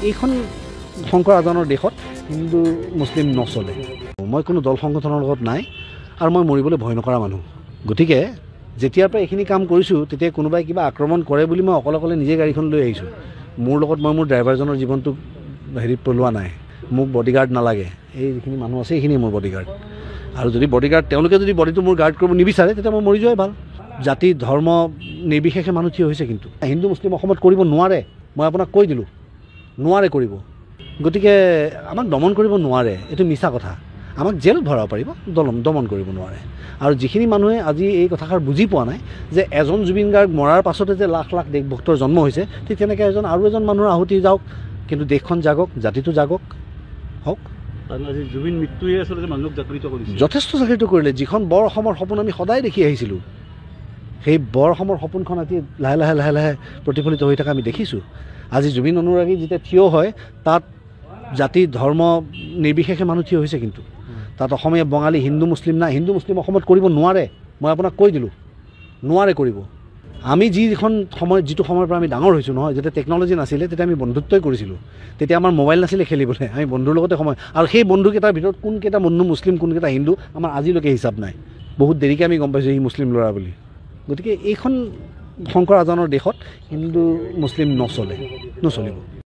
এইখন শংকৰ আজানৰ দেশত হিন্দু মুছলিম নচলে। মই কোনো দল সংগঠনৰ লগত নাই আৰু মই মৰিবলৈ ভয় নকৰা মানুহ। গতিকে যেতিয়াৰ পৰা এইখিনি কাম কৰিছোঁ তেতিয়া কোনোবাই কিবা আক্ৰমণ কৰে বুলি মই অকলে অকলে নিজে গাড়ীখন লৈ আহিছোঁ। মোৰ লগত মই মোৰ ড্ৰাইভাৰজনৰ জীৱনটো হেৰিত পেলোৱা নাই। মোক বডিগাৰ্ড নালাগে। এই যিখিনি মানুহ আছে এইখিনি মোৰ বডিগাৰ্ড। আৰু যদি বডিগাৰ্ড তেওঁলোকে যদি বডিটো মোৰ গাৰ্ড কৰিব নিবিচাৰে তেতিয়া মই মৰি যোৱাই ভাল। জাতি ধৰ্ম নিৰ্বিশেষে মানুহ থিয় হৈছে। কিন্তু হিন্দু মুছলিম অসমত কৰিব নোৱাৰে। মই আপোনাক কৈ দিলোঁ নোৱাৰে কৰিব। গতিকে আমাক দমন কৰিব নোৱাৰে, এইটো মিছা কথা। আমাক জেলত ভৰাব পাৰিব, দমন কৰিব নোৱাৰে। আৰু যিখিনি মানুহে আজি এই কথাষাৰ বুজি পোৱা নাই যে এজন জুবিন গাৰ্গ মৰাৰ পাছতে যে লাখ লাখ দেশভক্তৰ জন্ম হৈছে, ঠিক তেনেকৈ আৰু এজন মানুহৰ আহুতি যাওক, কিন্তু দেশখন জাগক, জাতিটো জাগক হওক। আজি জুবিন মৃত্যুৱে আচলতে মানুহক জাগৃত কৰিছে, যথেষ্ট জাগৃত কৰিলে। যিখন বৰ অসমৰ সপোন আমি সদায় দেখি আহিছিলোঁ, সেই বৰ অসমৰ সপোনখন আজি লাহে লাহে লাহে লাহে প্ৰতিফলিত হৈ থকা আমি দেখিছোঁ। আজি জুবিন অনুৰাগী যেতিয়া থিয় হয় তাত জাতি ধৰ্ম নিৰ্বিশেষে মানুহ থিয় হৈছে। কিন্তু তাত অসমীয়া বঙালী হিন্দু মুছলিম নাই। হিন্দু মুছলিম অসমত কৰিব নোৱাৰে। মই আপোনাক কৈ দিলোঁ নোৱাৰে কৰিব। আমি যিটো সময়ৰ পৰা আমি ডাঙৰ হৈছোঁ নহয়, যেতিয়া টেকন'লজি নাছিলে তেতিয়া আমি বন্ধুত্বই কৰিছিলোঁ। তেতিয়া আমাৰ মোবাইল নাছিলে খেলিবলৈ, আমি বন্ধুৰ লগতে সময়। আৰু সেই বন্ধুকেইটাৰ ভিতৰত কোনকেইটা বন্ধু মুছলিম কোনকেইটা হিন্দু আমাৰ আজিলৈকে হিচাপ নাই। বহুত দেৰিকৈ আমি গম পাইছোঁ এই মুছলিম ল'ৰা বুলি। গতিকে এইখন শংকৰ আজানৰ দেশত হিন্দু মুছলিম নচলিব।